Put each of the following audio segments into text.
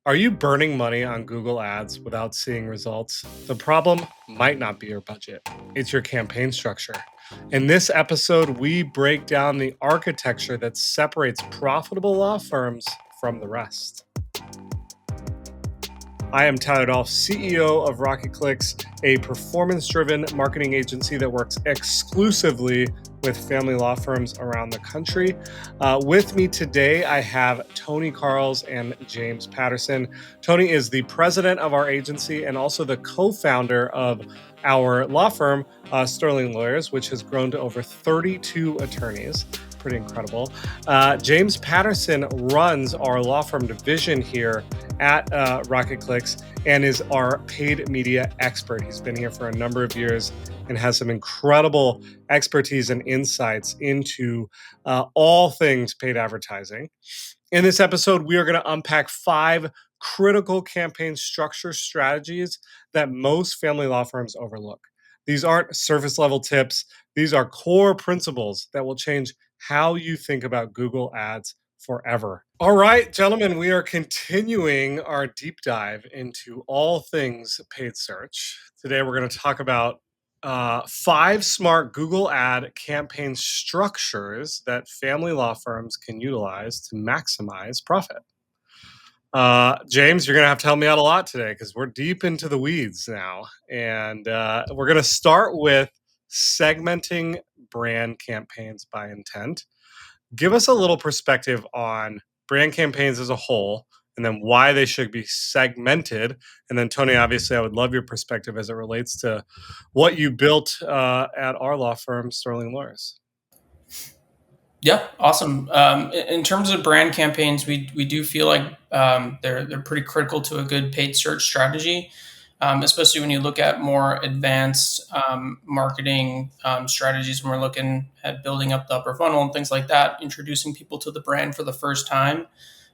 Are you burning money on Google Ads without seeing results? The problem might not be your budget, it's your campaign structure. In this episode, we break down the architecture that separates profitable law firms from the rest. I am Tyler Dolph, CEO of Rocket Clicks, a performance driven marketing agency that works exclusively with family law firms around the country. With me today, I have Tony Carls and James Patterson. Tony is the president of our agency and also the co founder of our law firm, Sterling Lawyers, which has grown to over 32 attorneys. Pretty incredible. James Patterson runs our law firm division here at Rocket Clicks and is our paid media expert. He's been here for a number of years and has some incredible expertise and insights into all things paid advertising. In this episode, we are going to unpack 5 critical campaign structure strategies that most family law firms overlook. These aren't surface level tips. These are core principles that will change how you think about Google Ads forever. All right, gentlemen, we are continuing our deep dive into all things paid search. Today, we're going to talk about 5 smart Google ad campaign structures that family law firms can utilize to maximize profit. James, you're going to have to help me out a lot today because we're deep into the weeds now. And we're going to start with segmenting brand campaigns by intent. Give us a little perspective on brand campaigns as a whole and then why they should be segmented. And then, Tony, obviously, I would love your perspective as it relates to what you built at our law firm, Sterling Lawyers. Yeah, awesome. In terms of brand campaigns, we do feel like they're pretty critical to a good paid search strategy, especially when you look at more advanced marketing strategies. When we're looking at building up the upper funnel and things like that, introducing people to the brand for the first time,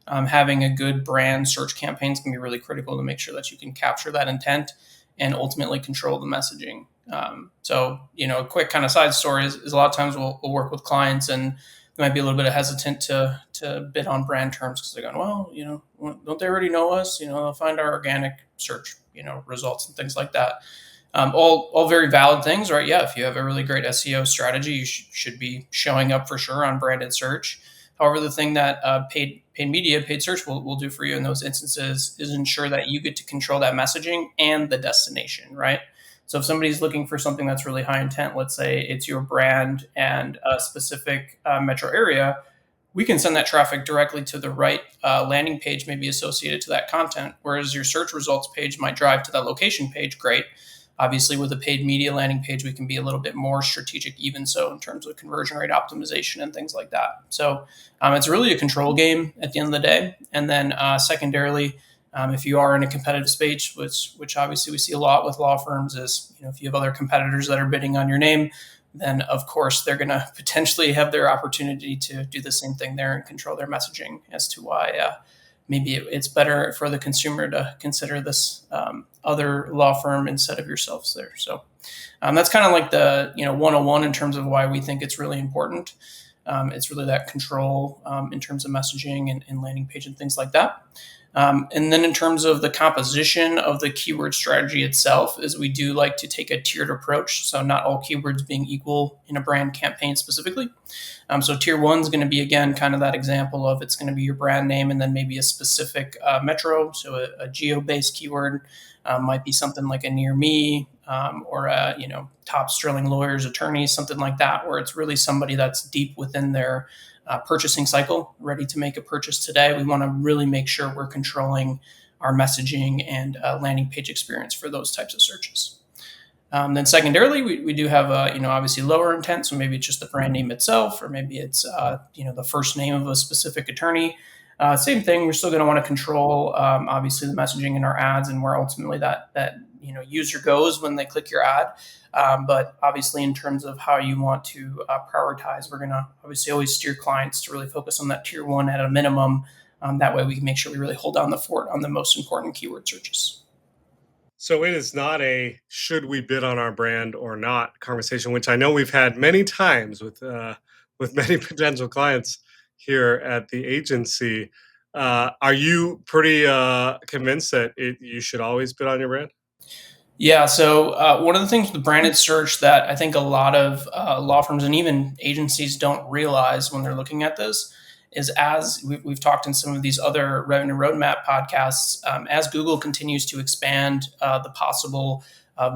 having a good brand search campaigns can be really critical to make sure that you can capture that intent and ultimately control the messaging. A quick kind of side story is a lot of times we'll work with clients and they might be a little bit hesitant to bid on brand terms because they're going, well, don't they already know us? They'll find our organic search, results and things like that. All very valid things, right? Yeah, if you have a really great SEO strategy, you should be showing up for sure on branded search. However, the thing that paid media, paid search will do for you in those instances is ensure that you get to control that messaging and the destination, right? So if somebody's looking for something that's really high intent, let's say it's your brand and a specific metro area, we can send that traffic directly to the right landing page, maybe associated to that content. Whereas your search results page might drive to that location page. Great. Obviously, with a paid media landing page, we can be a little bit more strategic, even so, in terms of conversion rate optimization and things like that. So it's really a control game at the end of the day. And then secondarily, if you are in a competitive space, which obviously we see a lot with law firms, is if you have other competitors that are bidding on your name, then of course they're going to potentially have their opportunity to do the same thing there and control their messaging as to why maybe it's better for the consumer to consider this other law firm instead of yourselves there. So that's kind of like the 101 in terms of why we think it's really important. It's really that control in terms of messaging and landing page and things like that. And then in terms of the composition of the keyword strategy itself, is we do like to take a tiered approach. So not all keywords being equal in a brand campaign specifically. So tier 1 is going to be, again, kind of that example of it's going to be your brand name and then maybe a specific metro. So a geo-based keyword might be something like a near me or a, top Sterling Lawyers attorney, something like that, where it's really somebody that's deep within their purchasing cycle, ready to make a purchase today. We want to really make sure we're controlling our messaging and landing page experience for those types of searches. Then secondarily, we do have obviously lower intent, so maybe it's just the brand name itself, or maybe it's the first name of a specific attorney. Same thing. We're still going to want to control obviously the messaging in our ads and where ultimately that user goes when they click your ad. But obviously, in terms of how you want to prioritize, we're going to obviously always steer clients to really focus on that tier 1 at a minimum. That way we can make sure we really hold down the fort on the most important keyword searches. So it is not a should we bid on our brand or not conversation, which I know we've had many times with many potential clients here at the agency. Are you pretty convinced that you should always bid on your brand? Yeah. So one of the things with branded search that I think a lot of law firms and even agencies don't realize when they're looking at this is, as we've talked in some of these other revenue roadmap podcasts, as Google continues to expand the possible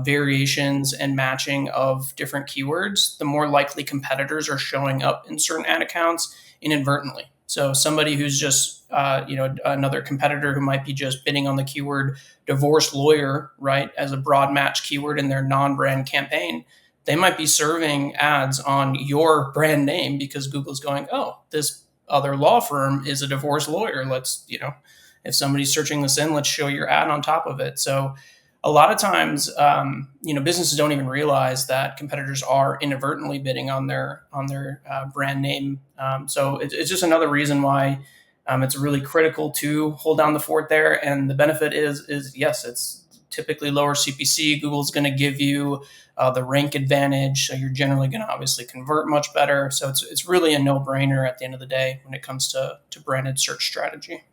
variations and matching of different keywords, the more likely competitors are showing up in certain ad accounts inadvertently. So somebody who's just another competitor who might be just bidding on the keyword divorce lawyer, right, as a broad match keyword in their non-brand campaign, they might be serving ads on your brand name because Google's going, oh, this other law firm is a divorce lawyer. Let's, if somebody's searching this in, let's show your ad on top of it. So a lot of times, businesses don't even realize that competitors are inadvertently bidding on their brand name. So it's just another reason why it's really critical to hold down the fort there. And the benefit is yes, it's typically lower CPC. Google's going to give you the rank advantage, so you're generally going to obviously convert much better. So it's really a no brainer at the end of the day when it comes to branded search strategy.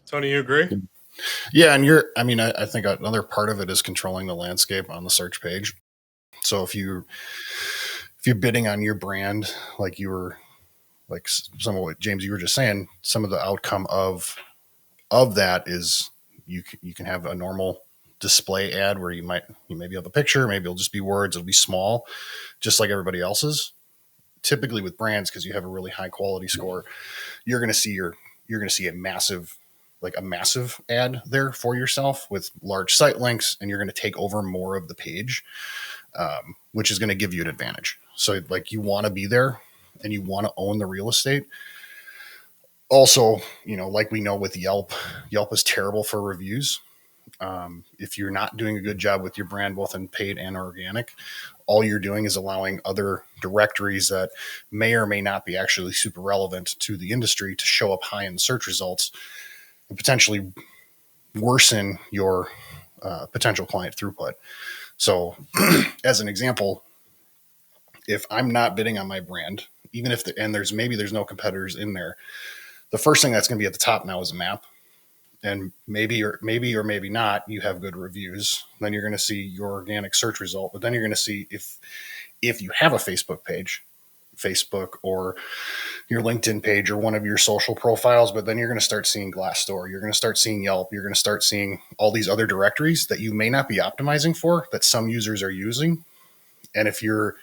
Tony, you agree? Yeah, and I think another part of it is controlling the landscape on the search page. So if you're bidding on your brand, like some of what James you were just saying, some of the outcome of that is you can have a normal display ad where you maybe have a picture, maybe it'll just be words, it'll be small, just like everybody else's. Typically with brands, because you have a really high quality score, you're going to see a massive ad there for yourself with large site links, and you're going to take over more of the page, which is going to give you an advantage. So like you want to be there and you want to own the real estate. Also, like we know with Yelp is terrible for reviews. If you're not doing a good job with your brand, both in paid and organic, all you're doing is allowing other directories that may or may not be actually super relevant to the industry to show up high in the search results and potentially worsen your potential client throughput. So as an example, if I'm not bidding on my brand, even if there's no competitors in there, the first thing that's going to be at the top now is a map. And maybe or maybe not, you have good reviews. Then you're going to see your organic search result. But then you're going to see if you have a Facebook page, Facebook or your LinkedIn page or one of your social profiles. But then you're going to start seeing Glassdoor. You're going to start seeing Yelp. You're going to start seeing all these other directories that you may not be optimizing for, that some users are using. And if you're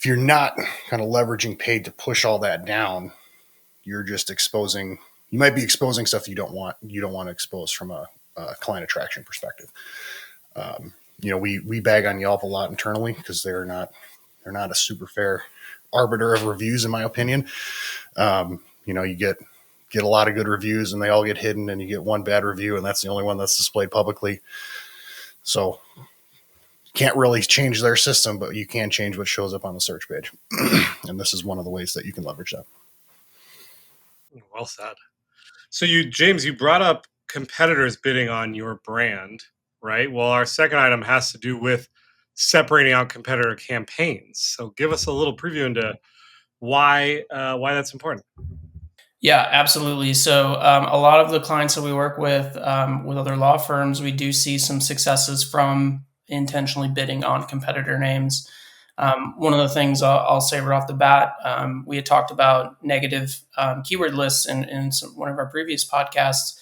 not kind of leveraging paid to push all that down, you're just you might be exposing stuff you don't want to expose from a client attraction perspective. We bag on Yelp a lot internally because they're not a super fair arbiter of reviews, in my opinion. You get a lot of good reviews and they all get hidden, and you get one bad review and that's the only one that's displayed publicly. So can't really change their system, but you can change what shows up on the search page. And this is one of the ways that you can leverage that. Well said. So James, you brought up competitors bidding on your brand, right? Well, our second item has to do with separating out competitor campaigns. So give us a little preview into why that's important. Yeah, absolutely. So a lot of the clients that we work with other law firms, we do see some successes from intentionally bidding on competitor names. One of the things I'll say right off the bat, we had talked about negative keyword lists in one of our previous podcasts.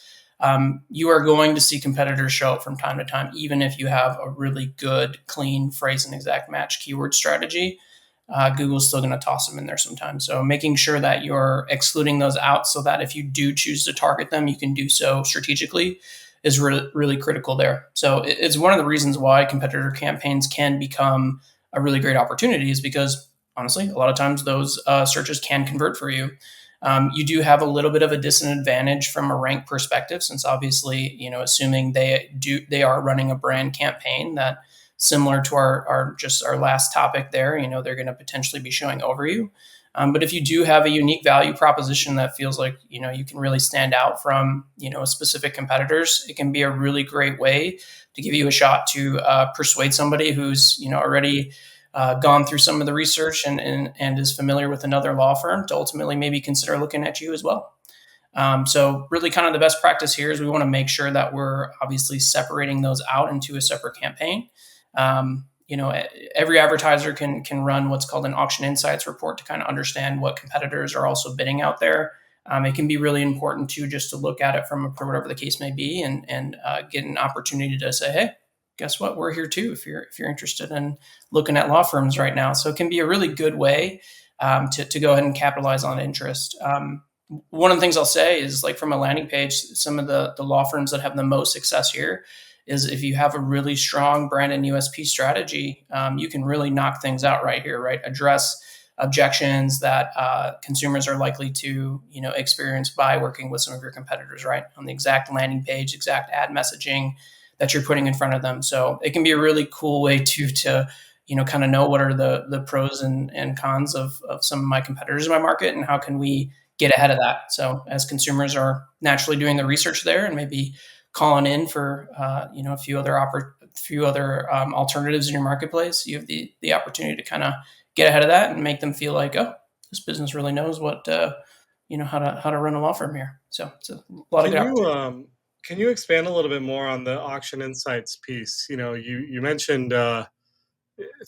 You are going to see competitors show up from time to time, even if you have a really good, clean phrase and exact match keyword strategy. Google's still going to toss them in there sometimes. So making sure that you're excluding those out so that if you do choose to target them, you can do so strategically is really, really critical there. So it's one of the reasons why competitor campaigns can become a really great opportunity, is because honestly, a lot of times those searches can convert for you. You do have a little bit of a disadvantage from a rank perspective, since obviously, assuming they are running a brand campaign that, similar to our last topic there, they're going to potentially be showing over you. But if you do have a unique value proposition that feels like, you can really stand out from, specific competitors, it can be a really great way to give you a shot to persuade somebody who's, already gone through some of the research and is familiar with another law firm to ultimately maybe consider looking at you as well. So really kind of the best practice here is we want to make sure that we're obviously separating those out into a separate campaign. Every advertiser can run what's called an auction insights report to kind of understand what competitors are also bidding out there. It can be really important too, just to look at it from for whatever the case may be, and get an opportunity to say, hey, guess what? We're here too if you're interested in looking at law firms right now. So it can be a really good way to go ahead and capitalize on interest. One of the things I'll say is, like, from a landing page, some of the law firms that have the most success here is if you have a really strong brand and USP strategy, you can really knock things out right here, right? Address objections that consumers are likely to, experience by working with some of your competitors, right? On the exact landing page, exact ad messaging that you're putting in front of them. So it can be a really cool way to kind of know what are the pros and cons of some of my competitors in my market, and how can we get ahead of that. So as consumers are naturally doing the research there and maybe calling in for a few other alternatives in your marketplace, you have the opportunity to kind of get ahead of that and make them feel like, oh, this business really knows what how to run a law firm here. So it's a lot of Can good you opportunity. can you expand a little bit more on the auction insights piece? You mentioned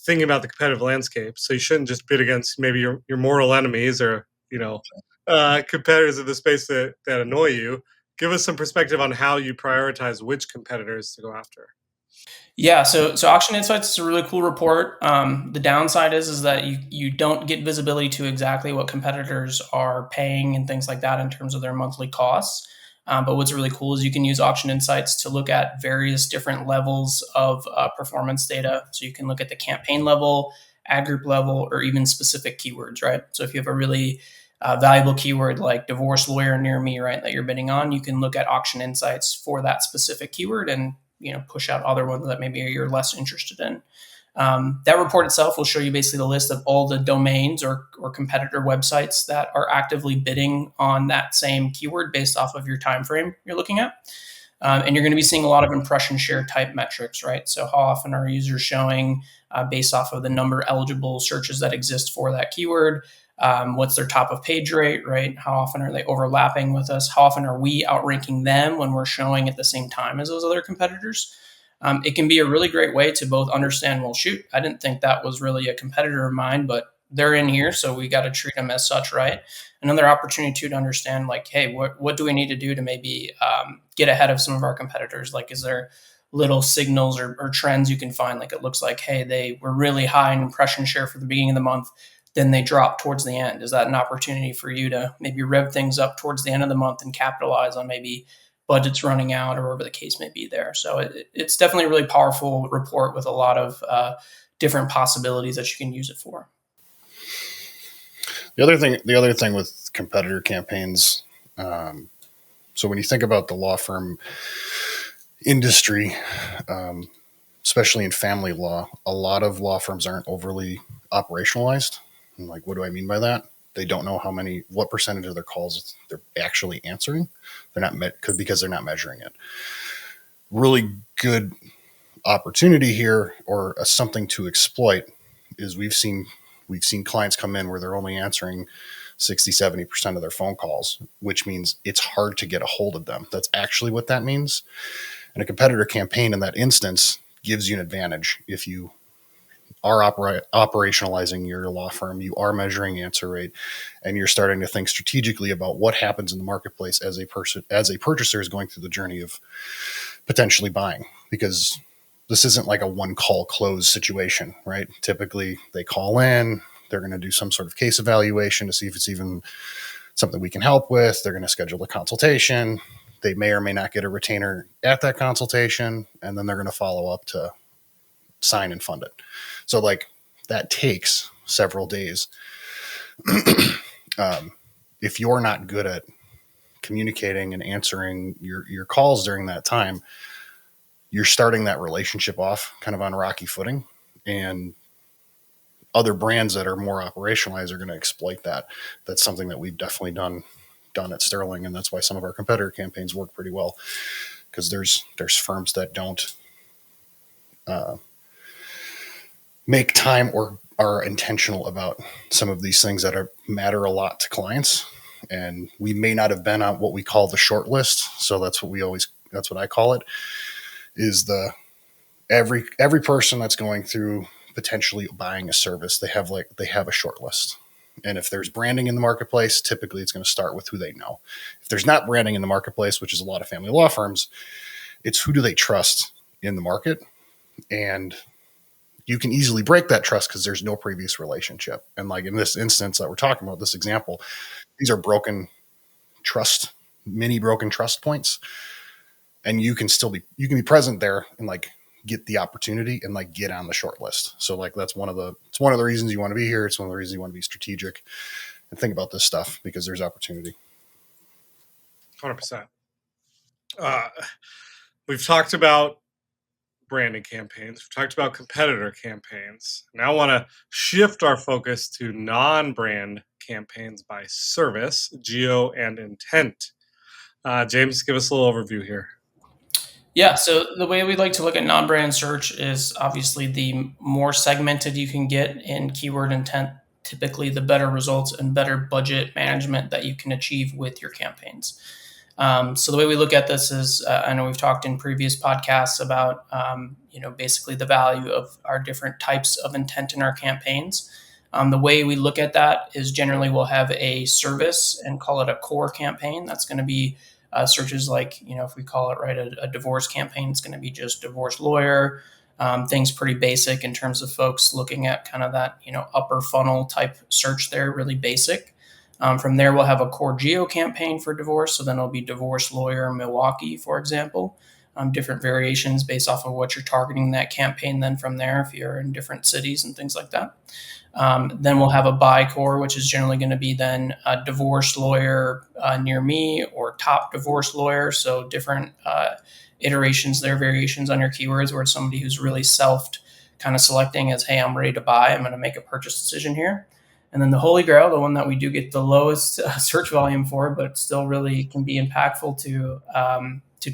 thinking about the competitive landscape, so you shouldn't just bid against maybe your mortal enemies, or competitors in the space that annoy you. Give us some perspective on how you prioritize which competitors to go after. Yeah, so Auction Insights is a really cool report. The downside is that you don't get visibility to exactly what competitors are paying and things like that in terms of their monthly costs. But what's really cool is you can use Auction Insights to look at various different levels of performance data. So you can look at the campaign level, ad group level, or even specific keywords, right? So if you have a really valuable keyword like divorce lawyer near me, right, that you're bidding on, you can look at Auction Insights for that specific keyword and push out other ones that maybe you're less interested in. That report itself will show you basically the list of all the domains or competitor websites that are actively bidding on that same keyword based off of your time frame you're looking at. And you're going to be seeing a lot of impression share type metrics, right? So how often are users showing based off of the number eligible searches that exist for that keyword? What's their top of page rate, right? How often are they overlapping with us? How often are we outranking them when we're showing at the same time as those other competitors? It can be a really great way to both understand, well, shoot, I didn't think that was really a competitor of mine, but they're in here, so we got to treat them as such, right? Another opportunity too to understand, like, hey, what do we need to do to maybe get ahead of some of our competitors? Like, is there little signals or trends you can find? Like, it looks like, hey, they were really high in impression share for the beginning of the month, then they drop towards the end. Is that an opportunity for you to maybe rev things up towards the end of the month and capitalize on maybe budgets running out or whatever the case may be there? So it's definitely a really powerful report with a lot of different possibilities that you can use it for. The other thing with competitor campaigns, so when you think about the law firm industry, especially in family law, a lot of law firms aren't overly operationalized. And like, what do I mean by that? They don't know what percentage of their calls they're actually answering. They're not because they're not measuring it. Really good opportunity here, or something to exploit, is we've seen clients come in where they're only answering 60-70% of their phone calls, which means it's hard to get a hold of them. That's actually what that means. And a competitor campaign in that instance gives you an advantage. If you are operationalizing your law firm, you are measuring answer rate, and you're starting to think strategically about what happens in the marketplace as a purchaser is going through the journey of potentially buying. Because this isn't like a one call close situation, right? Typically they call in, they're going to do some sort of case evaluation to see if it's even something we can help with. They're going to schedule a consultation. They may or may not get a retainer at that consultation, and then they're going to follow up to sign and fund it. So like that takes several days. If you're not good at communicating and answering your calls during that time, you're starting that relationship off kind of on rocky footing, and other brands that are more operationalized are going to exploit that. That's something that we've definitely done at Sterling, and that's why some of our competitor campaigns work pretty well, because there's firms that don't make time or are intentional about some of these things that matter a lot to clients, and we may not have been on what we call the short list. So that's what I call it, is every person that's going through potentially buying a service, they have a short list. And if there's branding in the marketplace, typically it's going to start with who they know. If there's not branding in the marketplace, which is a lot of family law firms, it's who do they trust in the market. And you can easily break that trust because there's no previous relationship. And like in this instance that we're talking about, this example, these are mini broken trust points. And you can be present there and like get the opportunity and like get on the short list. So like it's one of the reasons you want to be here. It's one of the reasons you want to be strategic and think about this stuff, because there's opportunity. 100%. We've talked about branding campaigns. We've talked about competitor campaigns. Now I want to shift our focus to non-brand campaigns by service, geo, and intent. James, give us a little overview here. Yeah, so the way we like to look at non-brand search is obviously the more segmented you can get in keyword intent, typically the better results and better budget management that you can achieve with your campaigns. So the way we look at this is, I know we've talked in previous podcasts about, basically the value of our different types of intent in our campaigns. The way we look at that is generally we'll have a service and call it a core campaign. That's going to be searches like, if we call it a divorce campaign, it's going to be just divorce lawyer, things pretty basic in terms of folks looking at kind of that, upper funnel type search there, really basic. From there, we'll have a core geo campaign for divorce. So then it'll be divorce lawyer Milwaukee, for example, different variations based off of what you're targeting that campaign. Then from there, if you're in different cities and things like that. Then we'll have a buy core, which is generally going to be then a divorce lawyer near me or top divorce lawyer. So different iterations there, variations on your keywords, where it's somebody who's really kind of selecting as, hey, I'm ready to buy. I'm going to make a purchase decision here. And then the Holy Grail, the one that we do get the lowest search volume for, but still really can be impactful to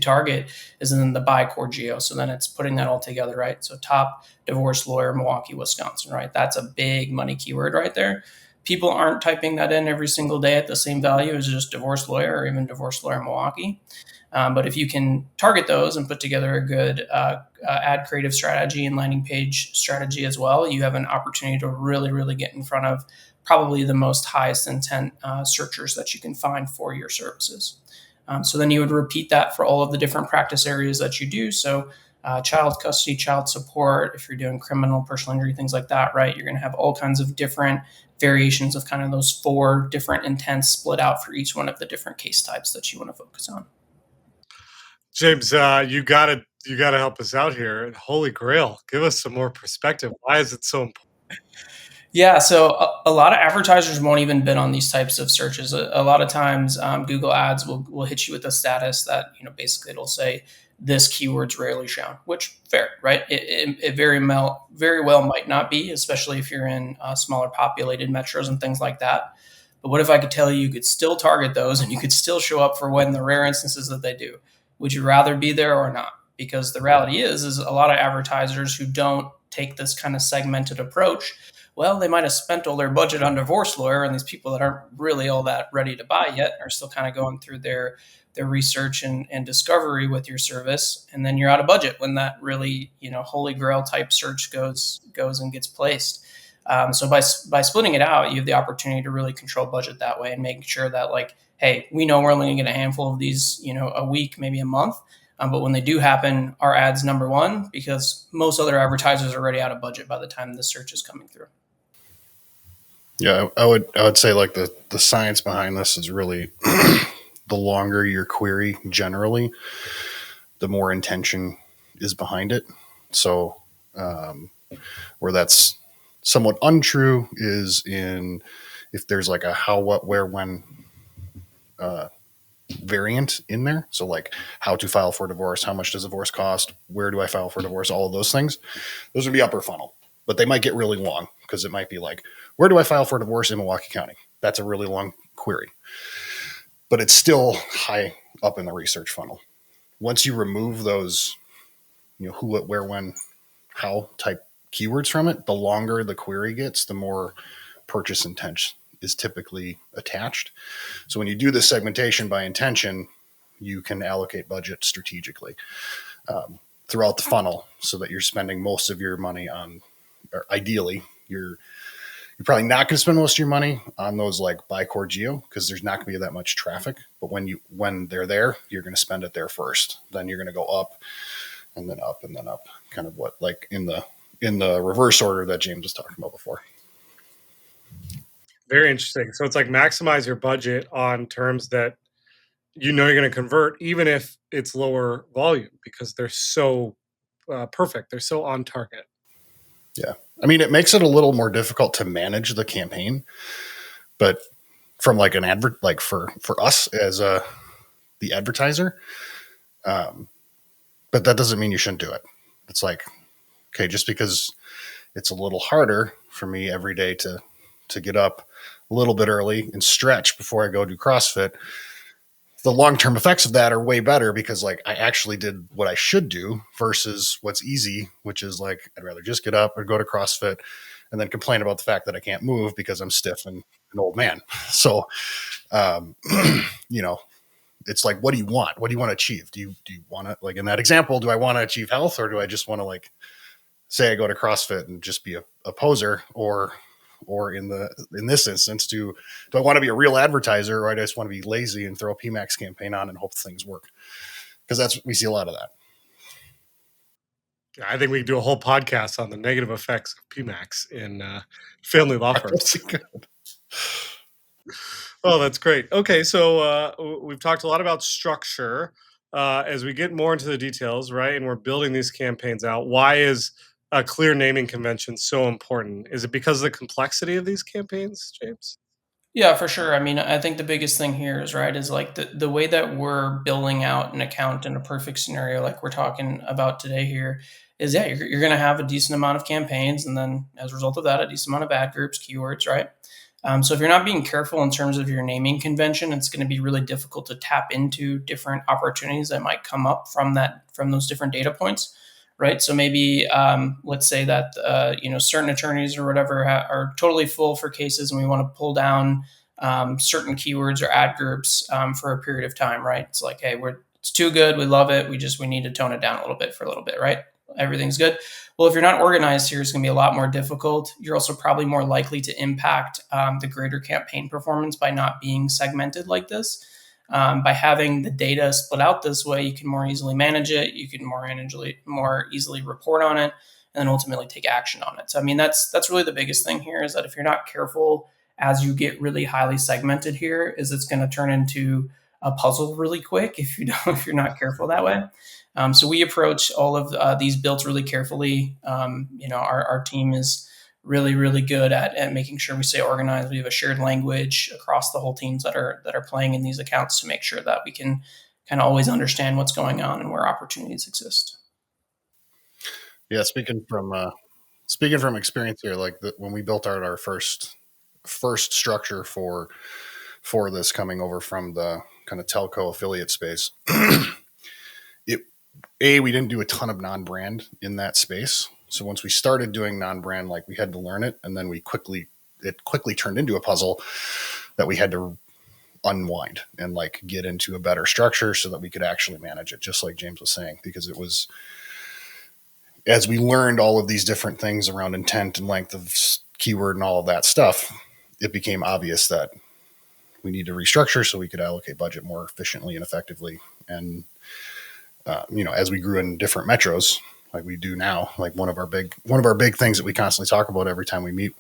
target, is then the buy core geo. So then it's putting that all together, right? So top divorce lawyer, Milwaukee, Wisconsin, right? That's a big money keyword right there. People aren't typing that in every single day at the same value as just divorce lawyer or even divorce lawyer, Milwaukee. But if you can target those and put together a good ad creative strategy and landing page strategy as well, you have an opportunity to really, really get in front of probably the most highest intent searchers that you can find for your services. So then you would repeat that for all of the different practice areas that you do. So child custody, child support, if you're doing criminal, personal injury, things like that, right? You're going to have all kinds of different variations of kind of those 4 different intents split out for each one of the different case types that you want to focus on. James, you gotta help us out here. Holy Grail, give us some more perspective. Why is it so important? Yeah, so a lot of advertisers won't even bid on these types of searches. A lot of times, Google Ads will hit you with a status that basically it'll say this keyword's rarely shown, which fair, right? It very well might not be, especially if you're in smaller populated metros and things like that. But what if I could tell you could still target those and you could still show up for when the rare instances that they do? Would you rather be there or not? Because the reality is a lot of advertisers who don't take this kind of segmented approach, well, they might have spent all their budget on divorce lawyer, and these people that aren't really all that ready to buy yet are still kind of going through their research and discovery with your service. And then you're out of budget when that really, Holy Grail type search goes and gets placed. So by splitting it out, you have the opportunity to really control budget that way and making sure that, like, hey, we know we're only going to get a handful of these, a week, maybe a month. But when they do happen, our ad's number one, because most other advertisers are already out of budget by the time the search is coming through. Yeah, I would say like the science behind this is really the longer your query generally, the more intention is behind it. So where that's somewhat untrue is in if there's like a how, what, where, when variant in there. So like how to file for divorce, how much does divorce cost, where do I file for divorce, all of those things. Those would be upper funnel, but they might get really long because it might be like, where do I file for divorce in Milwaukee County? That's a really long query, but it's still high up in the research funnel. Once you remove those, who, what, where, when, how type keywords from it, the longer the query gets, the more purchase is typically attached. So when you do this segmentation by intention, you can allocate budget strategically throughout the funnel so that you're spending most of your money on, or ideally, you're probably not going to spend most of your money on those like by core geo because there's not going to be that much traffic. But when they're there, you're going to spend it there first. Then you're going to go up and then up and then up, kind of what like in the reverse order that James was talking about before. Very interesting. So it's like maximize your budget on terms that you know you're going to convert, even if it's lower volume, because they're so perfect. They're so on target. Yeah. I mean, it makes it a little more difficult to manage the campaign, but from like an advert, like for us as the advertiser, but that doesn't mean you shouldn't do it. It's like, okay, just because it's a little harder for me every day to get up a little bit early and stretch before I go do CrossFit, the long-term effects of that are way better because like I actually did what I should do versus what's easy, which is like, I'd rather just get up or go to CrossFit and then complain about the fact that I can't move because I'm stiff and an old man. So, you know, it's like, what do you want? What do you want to achieve? Do you want to, like in that example, do I want to achieve health or do I just want to like say I go to CrossFit and just be a poser, or in this instance, do I want to be a real advertiser or I just want to be lazy and throw a PMAX campaign on and hope things work? Because we see a lot of that. I think we could do a whole podcast on the negative effects of PMAX in family law firms. Oh, that's great. Okay, so we've talked a lot about structure. As we get more into the details, right, and we're building these campaigns out, why is a clear naming convention so important? Is it because of the complexity of these campaigns, James? Yeah, for sure. I mean, I think the biggest thing here is right is like the way that we're building out an account in a perfect scenario, like we're talking about today here, is yeah, you're going to have a decent amount of campaigns, and then as a result of that, a decent amount of ad groups, keywords, right? So if you're not being careful in terms of your naming convention, it's going to be really difficult to tap into different opportunities that might come up from those different data points, right? So maybe let's say that certain attorneys or whatever are totally full for cases, and we want to pull down certain keywords or ad groups for a period of time, right? It's like, hey, it's too good, we love it, we need to tone it down a little bit for a little bit, right? Everything's good. Well, if you're not organized here, it's going to be a lot more difficult. You're also probably more likely to impact the greater campaign performance by not being segmented like this. By having the data split out this way, you can more easily manage it. You can more easily report on it, and then ultimately take action on it. So, I mean, that's really the biggest thing here is that if you're not careful as you get really highly segmented here, is it's going to turn into a puzzle really quick if you're not careful that way. So we approach all of these builds really carefully. Our team is really, really good at making sure we stay organized. We have a shared language across the whole teams that are playing in these accounts to make sure that we can kind of always understand what's going on and where opportunities exist. Yeah, speaking from experience here, like when we built out our first structure for this coming over from the kind of telco affiliate space, we didn't do a ton of non-brand in that space. So once we started doing non-brand, like we had to learn it, and then it quickly turned into a puzzle that we had to unwind and like get into a better structure so that we could actually manage it, just like James was saying, because it was, as we learned all of these different things around intent and length of keyword and all of that stuff, it became obvious that we need to restructure so we could allocate budget more efficiently and effectively. And as we grew in different metros, like we do now, like one of our big things that we constantly talk about every time we meet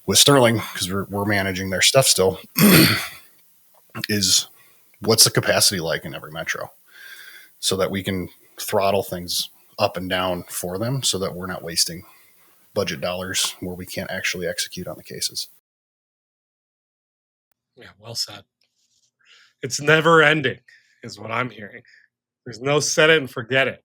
with Sterling, because we're managing their stuff still, is what's the capacity like in every metro, so that we can throttle things up and down for them, so that we're not wasting budget dollars where we can't actually execute on the cases. Yeah, well said. It's never ending, is what I'm hearing. There's no set it and forget it.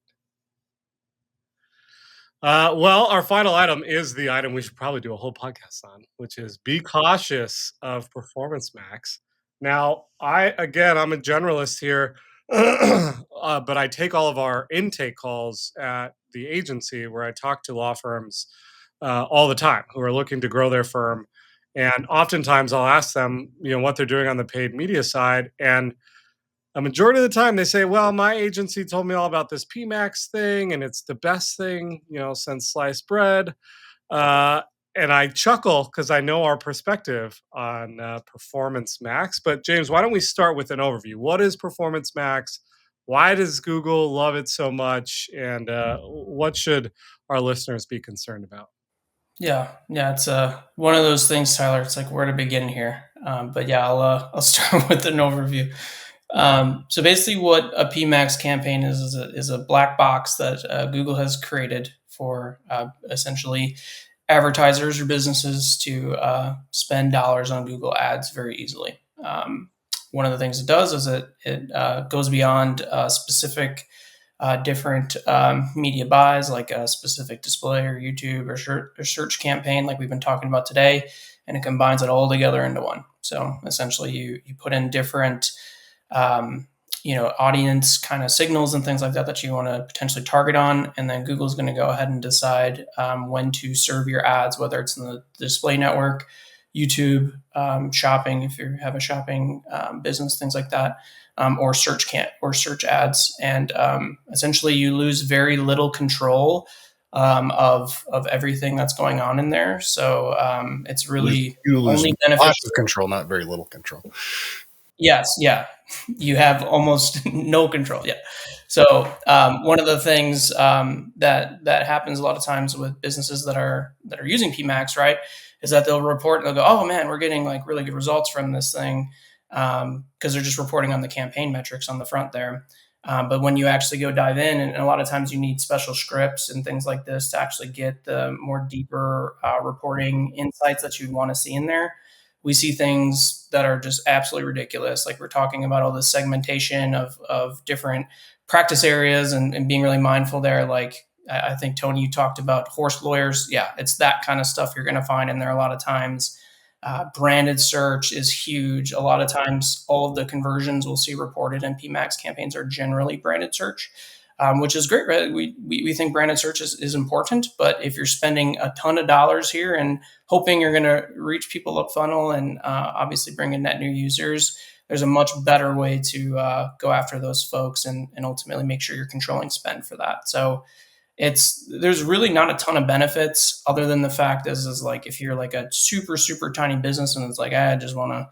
Well, our final item is the item we should probably do a whole podcast on, which is be cautious of Performance Max. Now, I'm a generalist here, but I take all of our intake calls at the agency where I talk to law firms all the time who are looking to grow their firm. And oftentimes I'll ask them, what they're doing on the paid media side. And a majority of the time they say, well, my agency told me all about this PMAX thing and it's the best thing, since sliced bread. Uh, and I chuckle because I know our perspective on Performance Max. But James, why don't we start with an overview? What is Performance Max? Why does Google love it so much? And what should our listeners be concerned about? Yeah, it's one of those things, Tyler. It's like where to begin here. But yeah, I'll start with an overview. So basically, what a PMAX campaign is a black box that Google has created for essentially advertisers or businesses to spend dollars on Google Ads very easily. One of the things it does is it goes beyond specific different media buys, like a specific display or YouTube or search campaign, like we've been talking about today, and it combines it all together into one. So essentially, you put in different um, audience kind of signals and things like that you want to potentially target on, and then Google's going to go ahead and decide when to serve your ads, whether it's in the display network, YouTube, shopping if you have a shopping business, things like that, or search ads, and essentially you lose very little control of everything that's going on in there. So it's really You lose only lots beneficial. of control, not very little control. Yes, yeah, you have almost no control. Yeah. So one of the things that happens a lot of times with businesses that are using PMax, right, is that they'll report and they'll go, "Oh man, we're getting like really good results from this thing," because they're just reporting on the campaign metrics on the front there. But when you actually go dive in, and a lot of times you need special scripts and things like this to actually get the more deeper reporting insights that you'd want to see in there, we see things that are just absolutely ridiculous. Like we're talking about all the segmentation of different practice areas and being really mindful there. Like I think Tony, you talked about horse lawyers. Yeah, it's that kind of stuff you're going to find in there a lot of times. Branded search is huge. A lot of times, all of the conversions we'll see reported in PMAX campaigns are generally branded search, which is great, right? We think branded search is important, but if you're spending a ton of dollars here and hoping you're going to reach people up funnel and obviously bring in net new users, there's a much better way to go after those folks and ultimately make sure you're controlling spend for that. So there's really not a ton of benefits other than the fact is like if you're like a super tiny business and it's like I just want to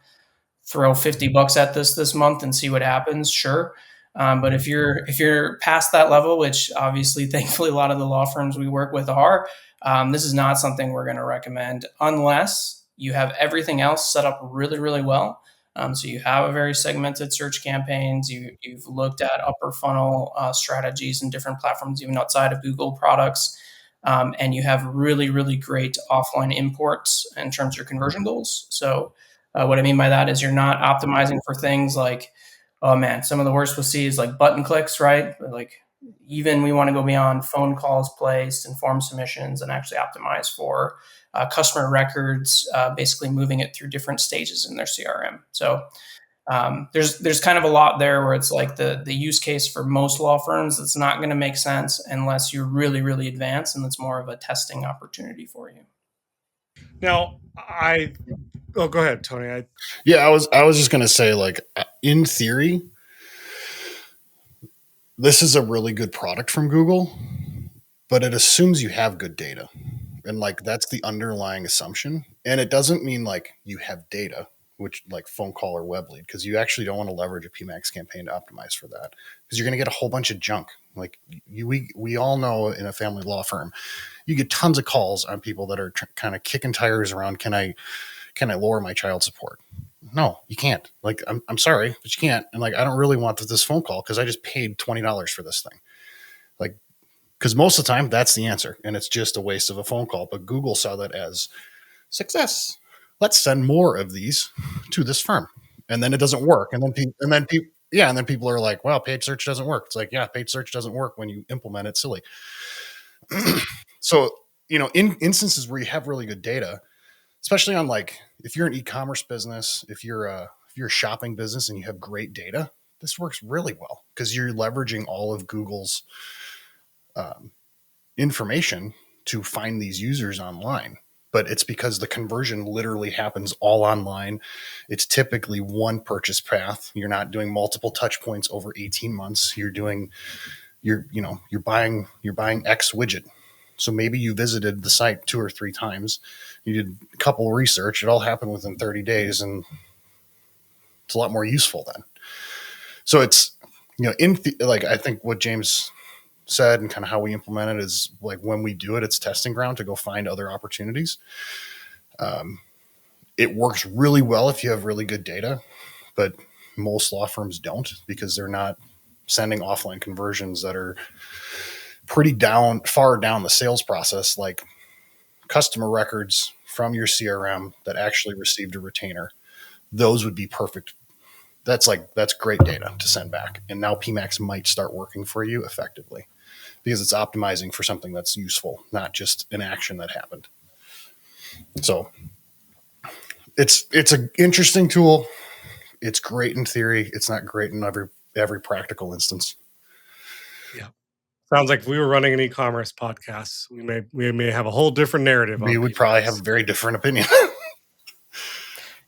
throw $50 at this month and see what happens, sure. But if you're past that level, which obviously thankfully a lot of the law firms we work with are, this is not something we're going to recommend unless you have everything else set up really well. So you have a very segmented search campaigns. You've looked at upper funnel strategies and different platforms even outside of Google products, and you have really great offline imports in terms of your conversion goals. So what I mean by that is you're not optimizing for things like, oh man, some of the worst we'll see is like button clicks, right? Like even we want to go beyond phone calls placed and form submissions and actually optimize for customer records, basically moving it through different stages in their CRM. So there's kind of a lot there where it's like the use case for most law firms, it's not going to make sense unless you're really advanced, and it's more of a testing opportunity for you. Now, go ahead, Tony. Yeah, I was just going to say, like, in theory, this is a really good product from Google, but it assumes you have good data. And like that's the underlying assumption. And it doesn't mean like you have data, which like phone call or web lead, because you actually don't want to leverage a PMAX campaign to optimize for that because you're going to get a whole bunch of junk. Like we all know in a family law firm, you get tons of calls on people that are kind of kicking tires around. Can I lower my child support? No, you can't. Like, I'm sorry, but you can't. And like, I don't really want this phone call because I just paid $20 for this thing. Like, because most of the time that's the answer and it's just a waste of a phone call. But Google saw that as success. Let's send more of these to this firm. And then it doesn't work. And then people are like, well, paid search doesn't work. It's like, yeah, paid search doesn't work when you implement it silly. So, in instances where you have really good data, especially on like, if you're an e-commerce business, if you're a shopping business and you have great data, this works really well because you're leveraging all of Google's information to find these users online. but it's because the conversion literally happens all online. It's typically one purchase path. You're not doing multiple touch points over 18 months. You're buying X widget. So maybe you visited the site 2 or 3 times. You did a couple of research. It all happened within 30 days, and it's a lot more useful then. So it's, I think what James said and kind of how we implement it is like when we do it, it's testing ground to go find other opportunities. It works really well if you have really good data, but most law firms don't, because they're not sending offline conversions that are pretty far down the sales process, like customer records from your CRM that actually received a retainer. Those would be perfect. That's great data to send back. And now PMAX might start working for you effectively because it's optimizing for something that's useful, not just an action that happened. So it's an interesting tool. It's great in theory. It's not great in every practical instance. Yeah. Sounds like if we were running an e-commerce podcast, we may have a whole different narrative. We would probably have a very different opinion.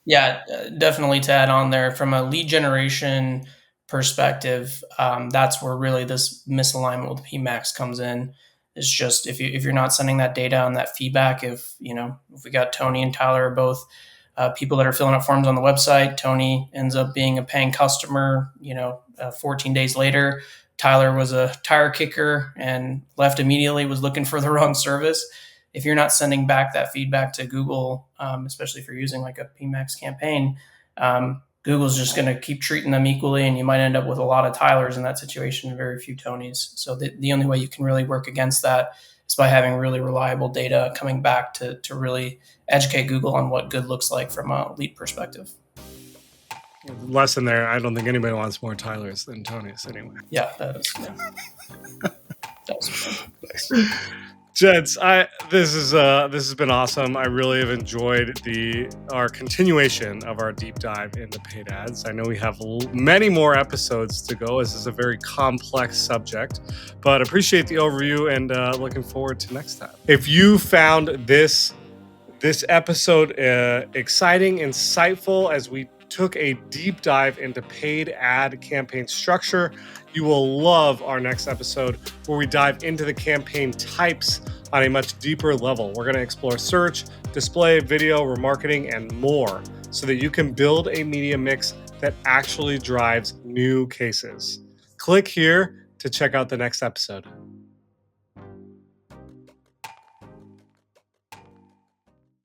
Yeah, definitely to add on there from a lead generation perspective, that's where really this misalignment with PMAX comes in. It's just if you're not sending that data and that feedback, if we got Tony and Tyler are both people that are filling out forms on the website, Tony ends up being a paying customer. 14 days later, Tyler was a tire kicker and left immediately, was looking for the wrong service. If you're not sending back that feedback to Google, especially if you're using like a PMAX campaign, Google's just going to keep treating them equally, and you might end up with a lot of Tylers in that situation and very few Tonys. So the only way you can really work against that is by having really reliable data coming back to really educate Google on what good looks like from a lead perspective. Lesson there. I don't think anybody wants more Tylers than Tonys anyway. Yeah, that was nice. Gents, this has been awesome. I really have enjoyed our continuation of our deep dive into paid ads. I know we have many more episodes to go. This is a very complex subject, but appreciate the overview and looking forward to next time. If you found this episode exciting, insightful, as we took a deep dive into paid ad campaign structure, you will love our next episode where we dive into the campaign types on a much deeper level. We're going to explore search, display, video, remarketing, and more so that you can build a media mix that actually drives new cases. Click here to check out the next episode.